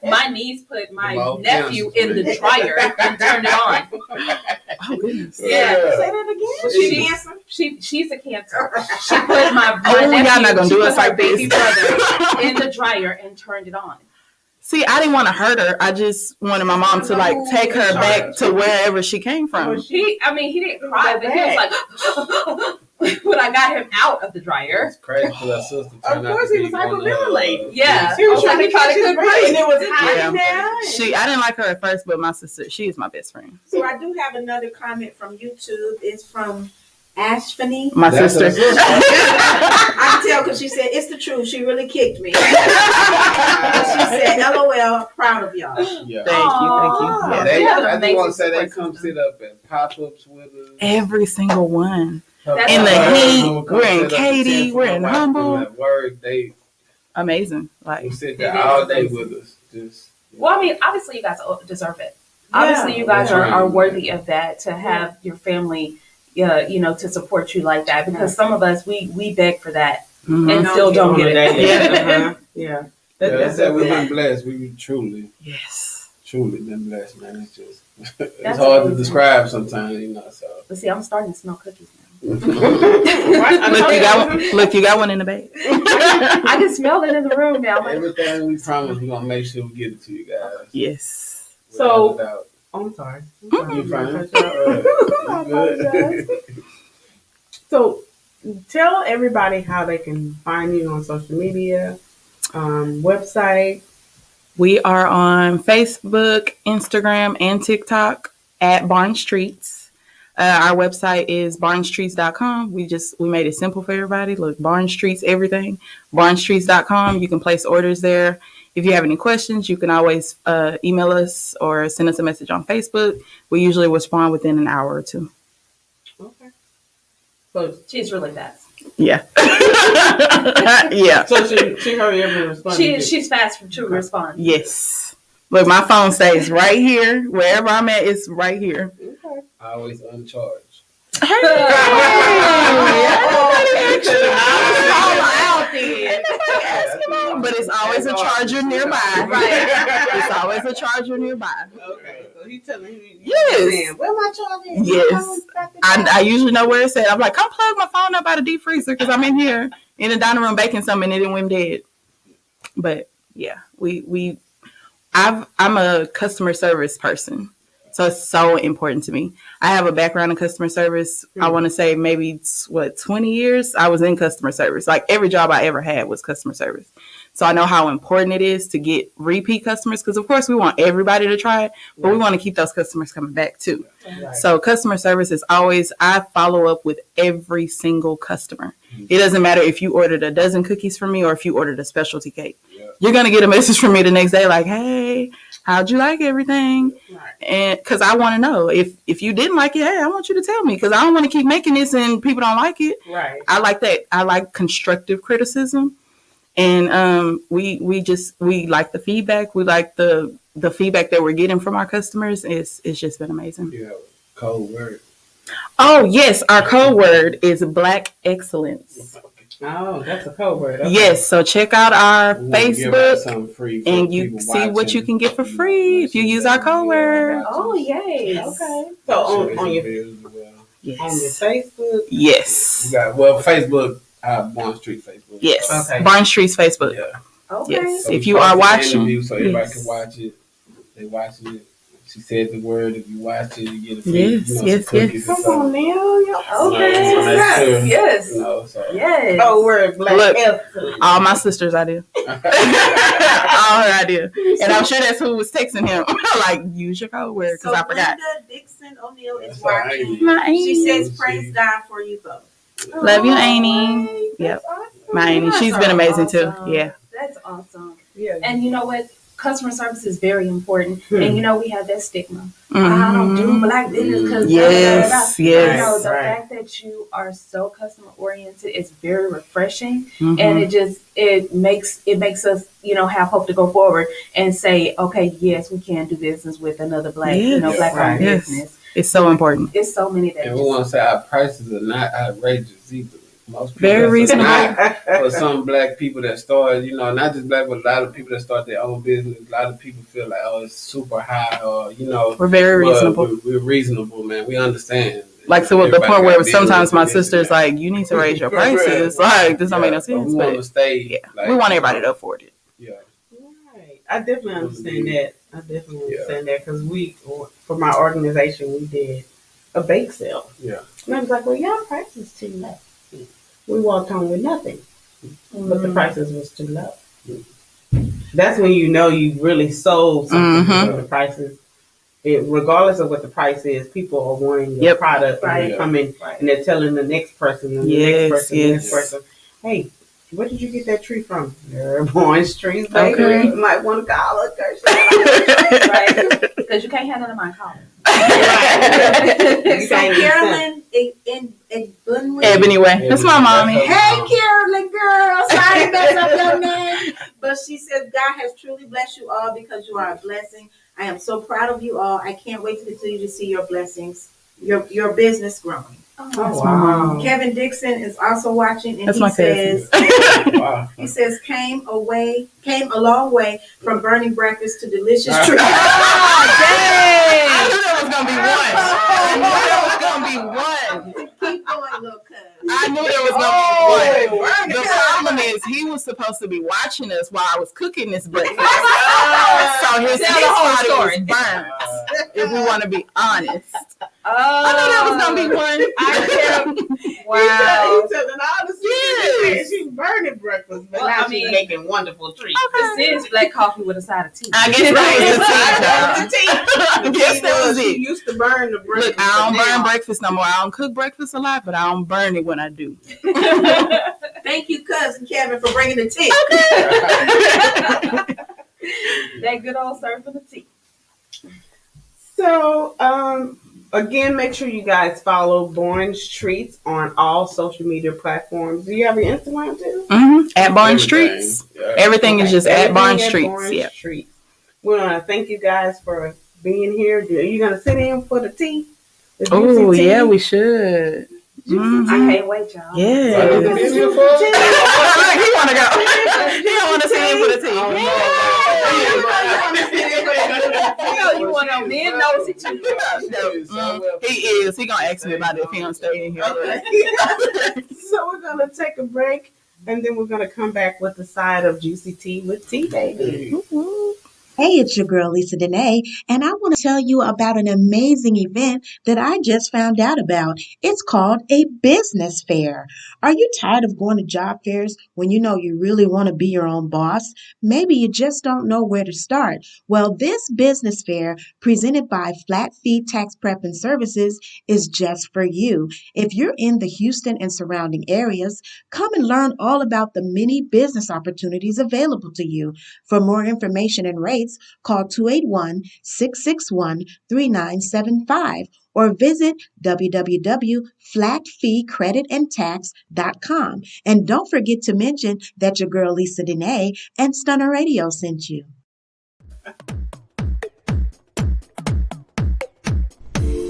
My niece put my nephew in the dryer and turned it on. Oh goodness. Yeah. Say that again. She's a Cancer. She put my y'all nephew, not gonna do us like baby this. brother in the dryer and turned it on. See, I didn't want to hurt her. I just wanted my mom to take her back to wherever she came from. He didn't cry, but he was like, when I got him out of the dryer. It's crazy for that sister. Of course, he was hyperventilating. Yeah. She was trying to catch his breath, and it was hot Yeah. in there. I didn't like her at first, but my sister, she is my best friend. So I do have another comment from YouTube. It's from Ashfany. My sister. I can tell because she said it's the truth. She really kicked me. She said, "LOL, proud of y'all." Yeah. Thank you. Yeah. I do want to say they come sit up at pop-ups with us. Every single one. That's In the amazing. heat, we're in Katy, we're in Humble. At work, they Amazing. Like, sit there all day with us. Just Well, I mean, obviously you guys deserve it. Obviously you guys are worthy of that, to have your family, to support you like that. Because some of us, we beg for that and still don't get it. Yeah. That's that we've been blessed. We've truly been blessed, man. It's just it's That's hard to amazing. describe sometimes, So But see, I'm starting to smell cookies now. Look, you got one in the bag. I can smell it in the room now. I'm like, everything we promise, we're gonna make sure we get it to you guys. Yes. So- Without a doubt. Oh, I'm sorry. You fine? I apologize. So, tell everybody how they can find you on social media, website. We are on Facebook, Instagram, and TikTok at Barnes Streets. Our website is barnestreets.com. We made it simple for everybody. Look, Barnes Streets, everything. barnestreets.com. You can place orders there. If you have any questions, you can always email us or send us a message on Facebook. We usually respond within an hour or two. Okay. So, she's really fast. Yeah. Yeah. so she hurry up and respond. She's fast to respond. Yes. Look, my phone stays right here. Wherever I'm at, it's right here. Okay. Always uncharged. But it's always a charger nearby. Right. It's always a charger nearby. Okay. So he's telling you. Yes. Where my charger? Yes. I usually know where it's at. I'm like, come plug my phone up out of deep freezer because I'm in here in the dining room baking something and it went dead. But yeah, I'm a customer service person. So it's so important to me. I have a background in customer service. I want to say maybe 20 years I was in customer service. Like every job I ever had was customer service. So I know how important it is to get repeat customers because of course we want everybody to try it, but we want to keep those customers coming back too. Right. So customer service is always, I follow up with every single customer. It doesn't matter if you ordered a dozen cookies from me or if you ordered a specialty cake. Yeah. You're going to get a message from me the next day like, hey, how'd you like everything? Right. And because I want to know if you didn't like it, hey, I want you to tell me because I don't want to keep making this and people don't like it. Right. I like that. I like constructive criticism. And we like the feedback. We like the feedback that we're getting from our customers. It's just been amazing. You have a code word. Oh, yes. Our code word is Black Excellence. Oh, that's a code word. Okay. Yes. So check out our We wanna give out Facebook something free for and you people see what watching. you can get for free if you use our code word. Oh, yay. Okay. So on your on your Yes. Facebook. Yes. We got Facebook, Barnes Street Facebook. Yes. Okay. Barnes Streets Facebook. Yeah. Okay. Yes. So If we you are posted the watching, interview so everybody yes. can watch it. They watching it. She said the word. If you watch it, you get a free. Yes, some yes, cookies yes. and Come on stuff. now. Okay. So make sure, Yes. So. Yes. Code word Black Look. Excellence. All my sisters I do. All her I do. And I'm sure that's who was texting him. Like, use your code word because I forgot. Linda Dixon O'Neill is That's all right. watching. My She Amy. says, "Praise God for you both." Love you, Amy. Yep. That's awesome. My Amy. That's She's been amazing too. awesome. Yeah. That's awesome. Yeah. And you know what? Customer service is very important. And you know, we have that stigma. I Mhm. don't do black business because Yes, You know, yes. the Right. fact that you are so customer oriented is very refreshing, Mhm. and it makes us, you know, have hope to go forward and say, okay, yes, we can do business with another black, you know, Yes. black owned Right. Yes. business. It's so important. It's so many that And we just, want to say our prices are not outrageous either. Most people Very that's reasonable. not for some black people that start, you know, not just black, but a lot of people that start their own business. A lot of people feel like, oh, it's super high, or you know, We're very but reasonable. We're reasonable, man. We understand. Like to the Everybody point where got sometimes my business sister's and like, you need to raise your prices. Like, this don't make no but sense. we want to But stay. yeah, like, we want everybody to afford it. Yeah. Right. I definitely understand that. I definitely understand that because for my organization, we did a bake sale. Yeah. And I was like, well, y'all prices too low. We walked home with nothing, but the prices was too low. That's when you know you really sold something for the prices. Regardless of what the price is, people are wanting your Yep. product and Right. they're coming and they're telling the next person and the Yes, next person and the next yes. person, hey, where did you get that tree from? Barnes Street Bakery. Okay. You might want to call us. Right. because you can't have none of my calls. You So can't Carolyn in Glenwood. Ebony Way. That's my mommy. Hey, Carolyn, girl. Sorry to mess up your name. But she says, God has truly blessed you all because you are a blessing. I am so proud of you all. I can't wait to you to see your blessings, your business growing. Oh, wow. Kevin Dixon is also watching, and That's he my says, Wow. he says, came a long way from burning breakfast to delicious treats. I knew there was gonna be one. I knew there was gonna be one. Keep going, little cuz. I knew there was gonna be one. The problem is he was supposed to be watching us while I was cooking this breakfast. So his Tell the whole body story. was burnt. If we want to be honest, Oh, I knew there was gonna be one. Wow. He telling all the Yes. she's burning breakfast, but Well, now I mean- she's making wonderful treats. This is black coffee with a side of tea. I guess that was the tea, child. Yes, that was She it. used to burn the breakfast. Look, I don't but burn now- breakfast no more. I don't cook breakfast a lot, but I don't burn it when I do. Thank you, cousin Kevin, for bringing the tea. That good old serving of tea. So, again, make sure you guys follow Born's Treats on all social media platforms. Do you have your Instagram too? At Barn Everything. Streets. Yeah. Everything is just at Everything Barn Streets. Barnes Yeah. Streets. We want to thank you guys for being here. Are you going to sit in for the tea? The Oh, juicy tea? yeah, we should. Mhm. I can't wait, y'all. Yeah. Oh, Look, is it for? he want to go. He don't want to sit in for the tea. You know you want to be nosy too. He is. He gonna ask me about it if he don't stay in here. So we're going to take a break, and then we're going to come back with the side of juicy tea with Tea Baby. Hey, it's your girl Lisa Dene, and I want to tell you about an amazing event that I just found out about. It's called a business fair. Are you tired of going to job fairs when you know you really want to be your own boss? Maybe you just don't know where to start. Well, this business fair presented by Flat Fee Tax Prep and Services is just for you. If you're in the Houston and surrounding areas, come and learn all about the many business opportunities available to you. For more information and rates, call 281-661-3975 or visit www.flatfeecreditandtax.com. And don't forget to mention that your girl Lisa Dene and Stunner Radio sent you.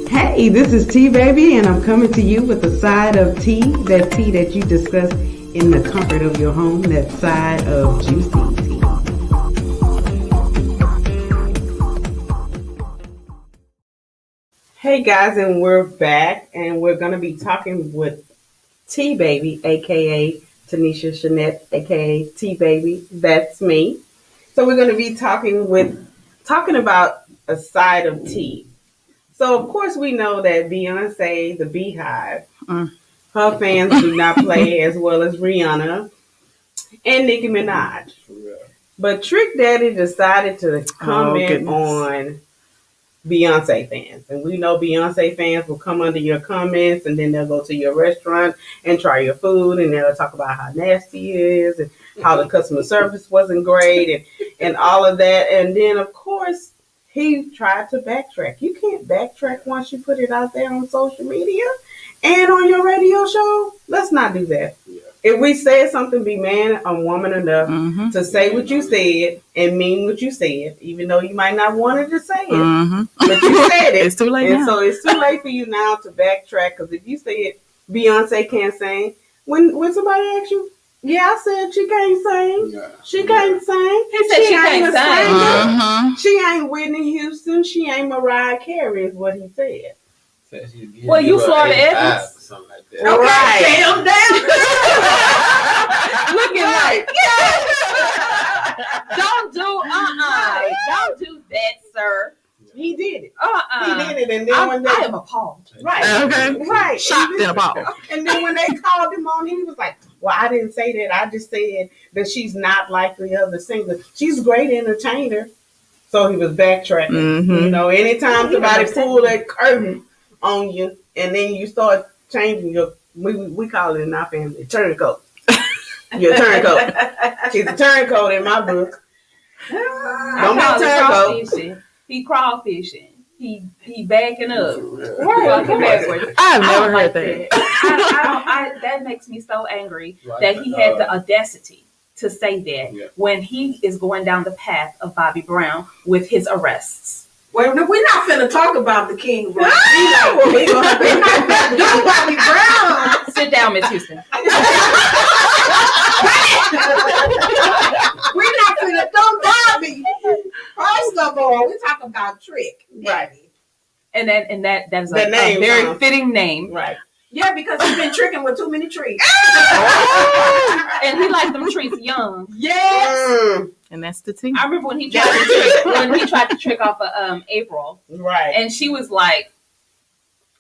Hey, this is Tea Baby, and I'm coming to you with a side of tea that you discuss in the comfort of your home, that side of juicy tea. Hey guys, and we're back, and we're going to be talking with Tea Baby, aka Tanisha Shanette, aka Tea Baby. That's me. So we're going to be talking about a side of tea. So of course we know that Beyonce, the Beehive, her fans do not play as well as Rihanna and Nicki Minaj. But Trick Daddy decided to comment on Beyonce fans. And we know Beyonce fans will come under your comments, and then they'll go to your restaurant and try your food, and they'll talk about how nasty it is and how the customer service wasn't great and all of that. And then, of course, he tried to backtrack. You can't backtrack once you put it out there on social media and on your radio show. Let's not do that. Yeah. If we said something, be man or woman enough to say what you said and mean what you said, even though you might not wanted to say it, but you said it. It's too late And now. so it's too late for you now to backtrack, because if you said Beyonce can't sing, when somebody asks you, yeah, I said she can't sing. Yeah. She can't sing. He said she ain't can't a sing. singer. She ain't Whitney Houston. She ain't Mariah Carey, is what he said. Well, you Florida Evans. Evans. Something like that. Right. Calm down. Looking like, don't do, don't do that, sir. He did it. Uh-uh. He did it, and then when they I am appalled. right, Okay. right, Shocked and appalled. And then when they called him on, he was like, "Well, I didn't say that. I just said that she's not like the other singers. She's a great entertainer." So he was backtracking. You know, anytime somebody pull that curtain on you, and then you start changing your, we call it in our family turncoat. Your turncoat. She's a turncoat in my book. Don't be a turncoat. He crawfishing. He backing up. Right, Walking of backwards. I've I never don't like heard that. that. That makes me so angry that he had the audacity to say that when he is going down the path of Bobby Brown with his arrests. Well, no, we're not finna talk about the king, bro. We're not finna do Bobby Brown. Sit down, Miss Houston. We're not finna do Bobby. First of all, we talk about Trick. Right. And that is The a name very sounds- fitting name. Right. Yeah, because he's been tricking with too many trees. And he liked them treats young. Yes. And that's the team. I remember when he tried to trick off of April, Right. and she was like,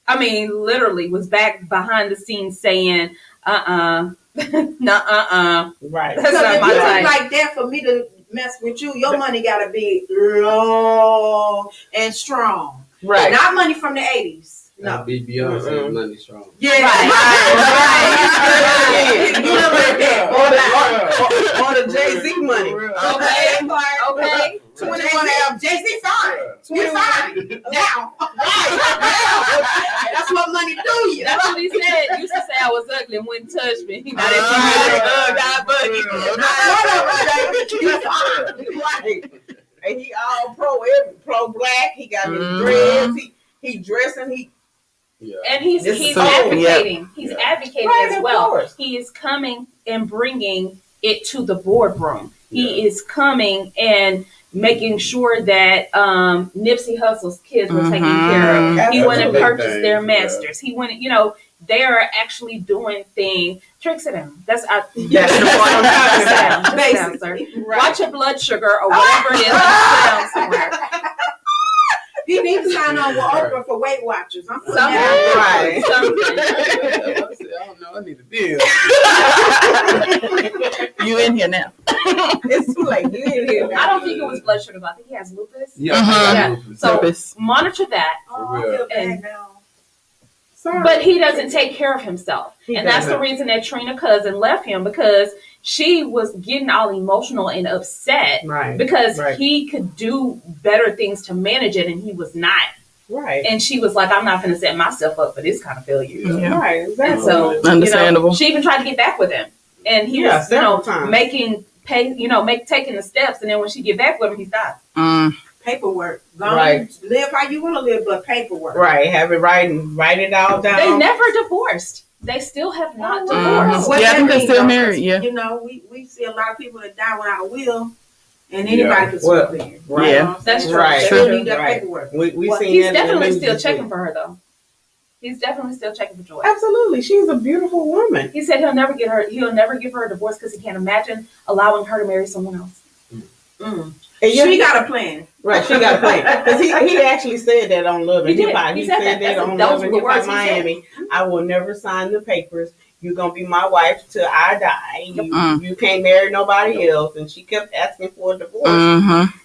I mean, literally was back behind the scenes saying, no, Right. That's Because not if my you look type. like that for me to mess with you, your money gotta be low and strong. Right. Not money from the 80s. No, No. be Beyonce money strong. Yeah. Right. You know like that. Or the Jay-Z money. Okay. Okay. 21 L. Jay-Z fine. You fine. Now. That's what money do you. That's what he said. Used to say I was ugly and wouldn't touch me. Now Right. And he all pro black. He got his dreads. He dressing. And he's This is advocating. He's advocating Right, as of well. course. He is coming and bringing it to the boardroom. He is coming and making sure that Nipsey Hussle's kids were taken care of. That's He a went and big purchased thing, their yeah. masters. He went, they are actually doing things. Tricks it in. That's That's the the point. point. Sit down, sir. Basically. Watch your blood sugar or whatever it is. And sit down somewhere. He needs to sign on with Oprah for Weight Watchers. I'm putting Something. that Right. Something. I don't know. I need a deal. You in here now. It's too late. You ain't here. I don't think it was blood sugar, but I think he has lupus. Yeah. Yeah. So Purpose. monitor that. Oh, I feel bad now. Sorry. But he doesn't take care of himself. He And that's the doesn't. reason that Trina Cousin left him, because she was getting all emotional and upset Right. because Right. he could do better things to manage it and he was not. Right. And she was like, I'm not going to set myself up for this kind of failure. Yeah. Right. And Exactly. so, Understandable. she even tried to get back with him. And he Yeah, was, several times. taking the steps. And then when she get back with him, he stopped. Paperwork. Go Right. on, live how you want to live, but paperwork. Right. Have it write it all down. They never divorced. They still have not Oh, divorced. What Yeah, I that think they're mean, still though? married, yeah. You know, we see a lot of people that die without a will, and anybody Yeah. can Well, swoop in. right. You know what I'm That's saying? true. Right. They True. don't need that Right. paperwork. We Well, seen he's that in the definitely news still this checking week. for her, though. He's definitely still checking for Joy. Absolutely. She's a beautiful woman. He said he'll never give her a divorce because he can't imagine allowing her to marry someone else. Mm. And She got a plan. Right, she got a plan. Because he actually said that on Love He and did. Hip Hop. He He said said that. that on Those Love were and the Hip Hop words he said. Miami. I will never sign the papers. You're going to be my wife till I die. You can't marry nobody else. And she kept asking for a divorce.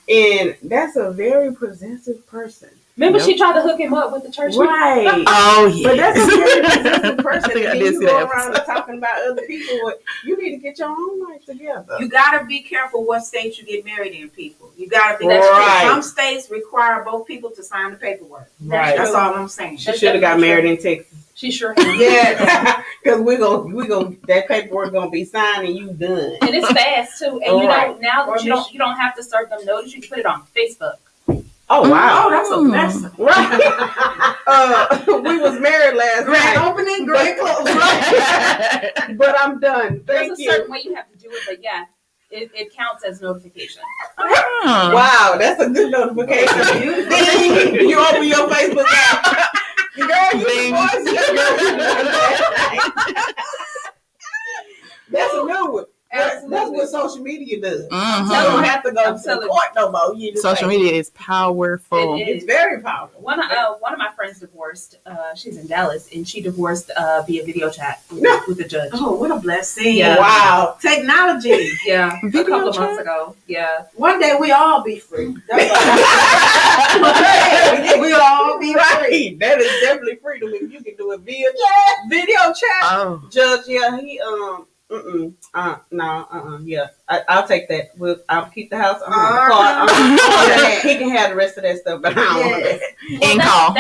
And that's a very possessive person. Remember, Yep. she tried to hook him up with the church. Right. Oh, yeah. But that's a very possessive person. I think I and did then see you go that around episode. talking about other people. You need to get your own life together. You gotta be careful what state you get married in, people. You gotta be That's careful. right. Some states require both people to sign the paperwork. Right. That's all I'm saying. She should have got married in Texas. She sure has. Yeah, because we go that paperwork gonna be signed and you done. And it's fast too. And Right. now Or that you don't have to serve them notice, you can put it on Facebook. Oh Oh, wow! that's a blessing. Right. We was married last Grand night, opening, grand closing. but I'm done. There's Thank a you. certain way you have to do it, but yeah, it counts as notification. Oh. Wow, that's a good notification. Ding! You open your Facebook app. Girl, you Ding. That's a new one. That's Absolutely. what social media does. You Mhm. don't have to go I'm to telling you. court no more. You just Social say, media is powerful. It is. It's very powerful. One of my friends divorced. She's in Dallas, and she divorced via video chat with the judge. Oh, what a blessing. Yeah. Wow. Technology. Yeah, a Video couple of chat? months ago. Yeah, One day we all be free. That's all. We all be free. Right. That is definitely freedom if you can do it via video chat. Oh. Judge, yeah, he yeah. I'll take that. I'll keep the house. He can have the rest of that stuff, but I don't want that. In call.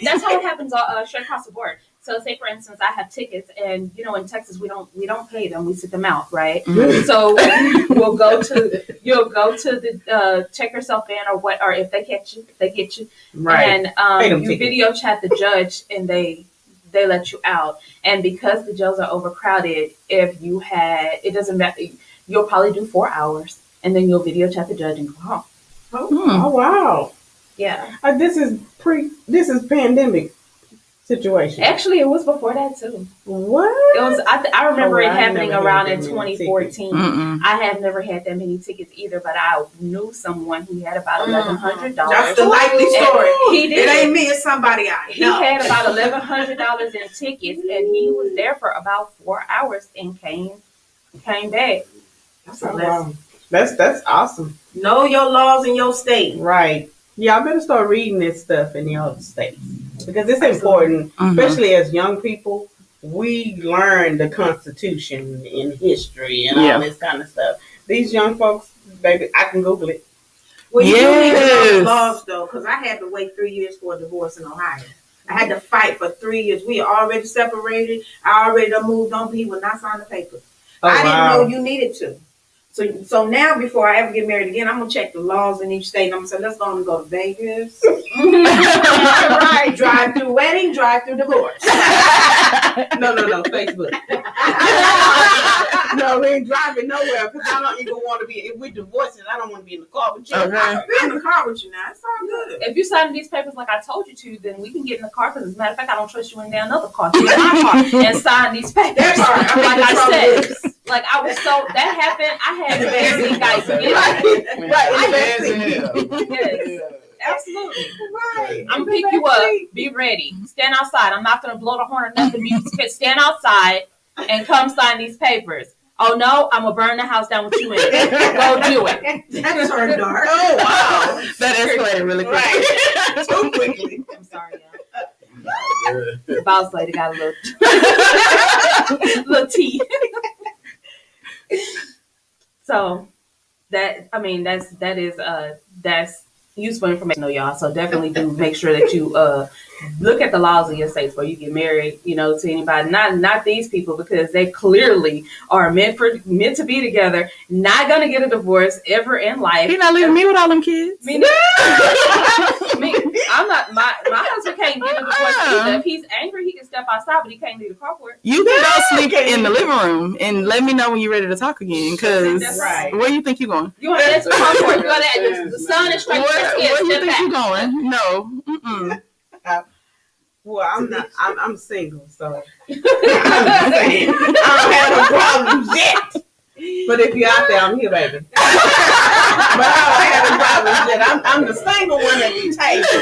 That's how it happens straight across the board. So say for instance, I have tickets, and in Texas we don't pay them; we sit them out, right? Mhm. So you'll go to the check yourself in, or if they catch you, they get you, Right. Pay and them you tickets. video chat the judge, and they let you out. And because the jails are overcrowded, it doesn't matter. You'll probably do 4 hours, and then you'll video chat the judge and go home. Oh wow. Yeah. This is pandemic situation. Actually, it was before that too. What? It was. I remember Oh, it I happening never around had in that many 2014. Mm-mm. I have never had that many tickets either, but I knew someone who had about $1,100. That's the likely story. He did. It ain't me, it's somebody I He know. had about $1,100 in tickets, and he was there for about 4 hours and came back. That's a Oh, lesson. wow. That's awesome. Know your laws in your state. Right. Yeah, I better start reading this stuff in the other states because it's Absolutely. important, Mhm. especially as young people. We learn the Constitution and history and Yeah. all this kind of stuff. These young folks, baby, I can Google it. Well, you do need to know Yes. the laws, though, because I had to wait 3 years for a divorce in Ohio. I had to fight for 3 years. We already separated. I already done moved on, but he would not sign the papers. Oh, I didn't wow. know you needed to. So now, before I ever get married again, I'm gonna check the laws in each state. And I'm gonna say, let's go and go to Vegas. Right, drive through wedding, drive through divorce. No, Facebook. No, we ain't driving nowhere because I don't even want to be. If we divorcing, I don't want to be in the car with you. Okay. I'll be in the car with you now. It's all good. If you sign these papers like I told you to, then we can get in the car. Because as a matter of fact, I don't trust you in another car. Get in my car and sign these papers. That's all right. Like I I said, like I was so that happened. I had the best guys get it. Right. Yes, absolutely. Right. I'm gonna pick you up. Be ready. Stand outside. I'm not gonna blow the horn or nothing. Stand outside and come sign these papers. Oh no, I'm gonna burn the house down with you in it. Go do it. That turned dark. Oh wow. That escalated really quick. Right. Too quickly. I'm sorry, y'all. The boss lady got a little tea. So that's useful information, y'all. So definitely do make sure that you look at the laws of your states before you get married, to anybody. Not these people, because they clearly are meant to be together, not gonna get a divorce ever in life. He not leaving me with all them kids. Me, I'm not. My husband can't get a divorce either. If he's angry, he can step outside, but he can't leave the carport. You can go sleep in the living room and let me know when you're ready to talk again. Because Right. where you think you're going? You want to answer the carport? You want to the sun is straight. Where you Step think back. you're going? No. Mm-mm. Well, I'm single, so I'm saying I don't have no problems yet. But if you're out there, I'm here, baby. But I don't have no problems yet. I'm the single one at the table,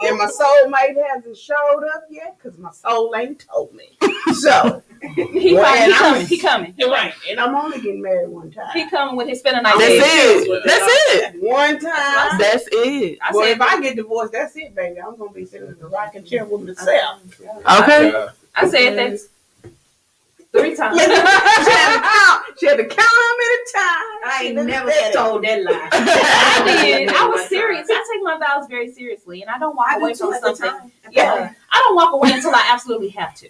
and my soulmate hasn't showed up yet because my soul ain't told me. So He coming. You're right, and I'm only getting married one time. He coming with his spending night. That's it. That's it. One time. That's it. I Well, said, if I get divorced, that's it, baby. I'm gonna be sitting in the rocking chair with myself. Okay. I said that 3 times. She had to count how many times. I ain't never told that lie. I did. I was serious. I take my vows very seriously, and I don't walk I away do too from at the something. time. Yeah, I don't walk away until I absolutely have to.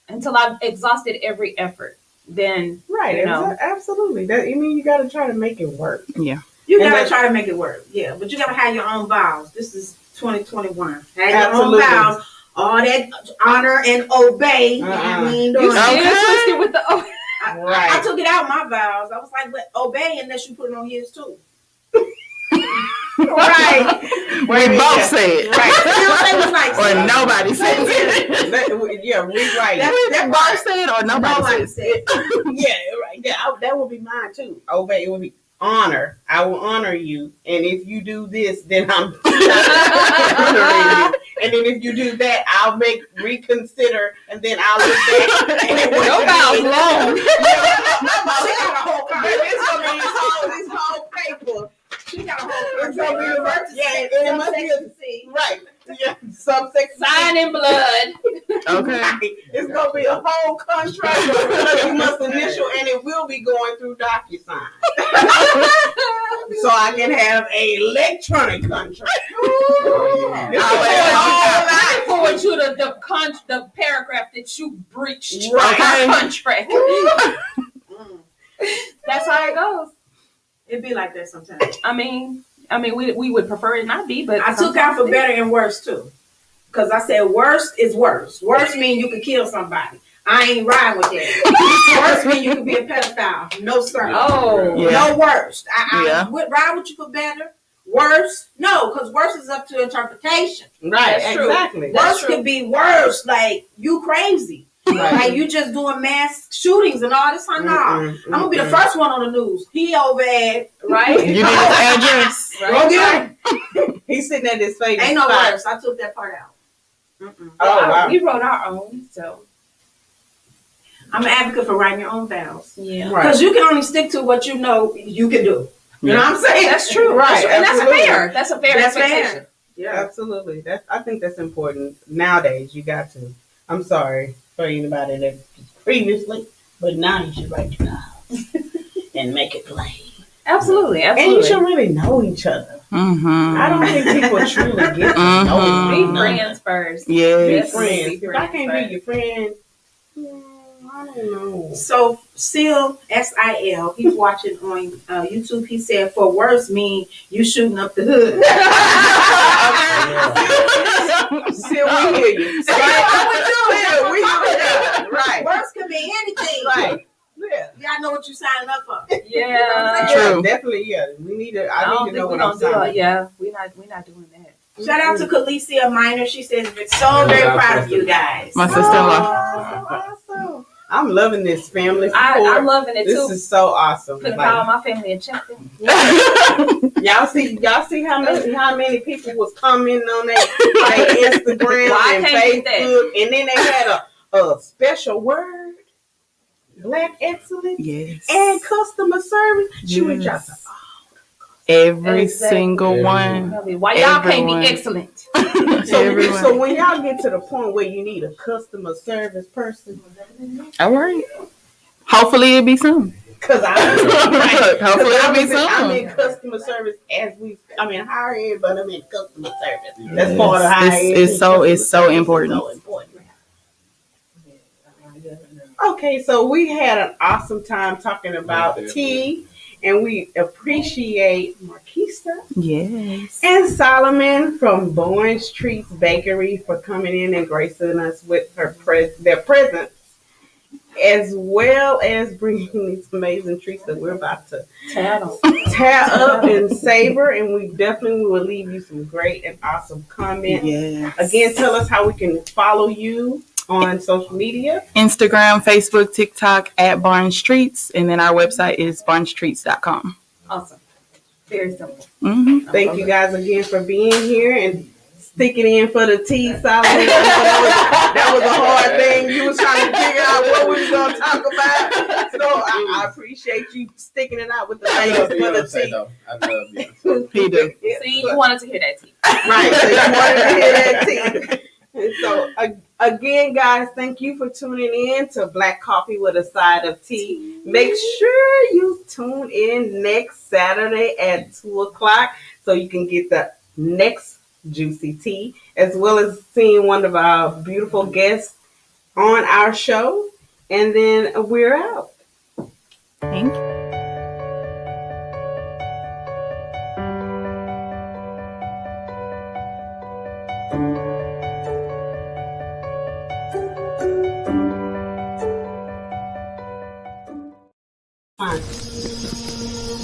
Until I've exhausted every effort. Then Right, know. absolutely. You got to try to make it work. Yeah. You And gotta that- try to make it work. Yeah, but you gotta have your own vows. This is 2021. Have Absolutely. your own vows. All that honor and obey. Uh-uh. We ain't you doing still that. twisted with the I Right. took it out my vows. I was like, but obey unless you put it on his too. Right. We both said. Right. You know, they was like, Or nobody says it. Yeah, we right. We both said or nobody nobody says. said. Yeah, right. Yeah, that would be mine too. Obey. It would be honor. I will honor you, and if you do this, then I'm honoring you. And then if you do that, I'll reconsider, and then I'll look back. And it was Your vows long. She got a whole card. It's gonna be this whole paper. She got a whole It's gonna be the card. yeah, and it must be a, right. Yeah, subsection. Sign in blood. Okay. It's gonna be a whole contract because you must initial, and it will be going through DocuSign. So I can have a electronic contract. I forward you the paragraph that you breached Right. our contract. That's how it goes. It be like that sometimes. I mean, we would prefer it not be, but I took out for better and worse too. Because I said worst is worse. Worse means you could kill somebody. I ain't riding with that. Worse means you could be a pedophile. No, sir. Oh, Yeah. No worst. I Yeah. would ride with you for better. Worse? No, because worse is up to interpretation. Right, That's true. exactly. That's Worse true. could be worse. Like, you crazy. Like, you just doing mass shootings and all this. Nah. I'm going to be the first one on the news. He over at, right? You need his address. go get him. He's sitting at his favorite Ain't no spot. worse. I took that part out. Oh, wow. We wrote our own, so I'm an advocate for writing your own vows. yeah. Right. Because you can only stick to what you know you can do. You know what I'm saying? That's true. Right, That's true. And that's absolutely. fair. That's a fair That's expectation. fair. Yeah, absolutely. I think that's important. Nowadays, you got to. I'm sorry for anybody that previously, but now you should write your vows and make it plain. Absolutely. And you should really know each other. Mm-hmm. I don't think people truly get to Mhm. know Be each other. friends first. Be Yes. friends. Be If I can't friends be your friend, I don't know. So, Sil, S-I-L, he's watching on YouTube. He said, for worse mean you shooting up the hood. Still, we hear you. Still, we hear you. Right. Worse can be anything. Right. Yeah. Y'all know what you're signing up for. Yeah. True. Definitely, yeah. We need to. I I don't need to think know we're what I'm gonna do it. signing. Yeah, we're not doing that. Shout out to Khaleesi Minor. She says, we're so very proud of you guys. My sister-in-law. Awesome. I'm loving this family support. I'm loving it This too. is so awesome. Could Like, call my family and check them. y'all see how many people was commenting on their Instagram Well, I and can't get Facebook, and then they had a special word, Black excellence Yes. and customer service. She reached out to Every Exactly. single one. Why y'all can't Everyone. be excellent? Everyone. So when y'all get to the point where you need a customer service person, All right. Hopefully it'll be some. because Hopefully it'll be I'm some. in customer service higher end, but I'm in customer service. That's part of higher end. It's so important. Okay, so we had an awesome time talking about tea, and we appreciate Marquista Yes. and Solomon from Bowen Streets Bakery for coming in and gracing us with their presence, as well as bringing these amazing treats that we're about to tear up and savor. And we definitely will leave you some great and awesome comments. Yes. Again, tell us how we can follow you on social media. Instagram, Facebook, TikTok at Barn Streets, and then our website is barnstreets.com. Awesome. Very simple. Mm-hmm. Thank you guys again for being here and sticking in for the tea, Solomon. That was a hard thing. You was trying to figure out what we were going to talk about. So I appreciate you sticking it out with the I ladies love for the Beyonce tea. though. I love Beyonce. He do. See, you wanted to hear that tea. Right. So you wanted to hear that tea. And so again, guys, thank you for tuning in to Black Coffee with a Side of Tea. Make sure you tune in next Saturday at 2:00 so you can get the next juicy tea, as well as seeing one of our beautiful guests on our show. And then we're out. Thank you. Fine.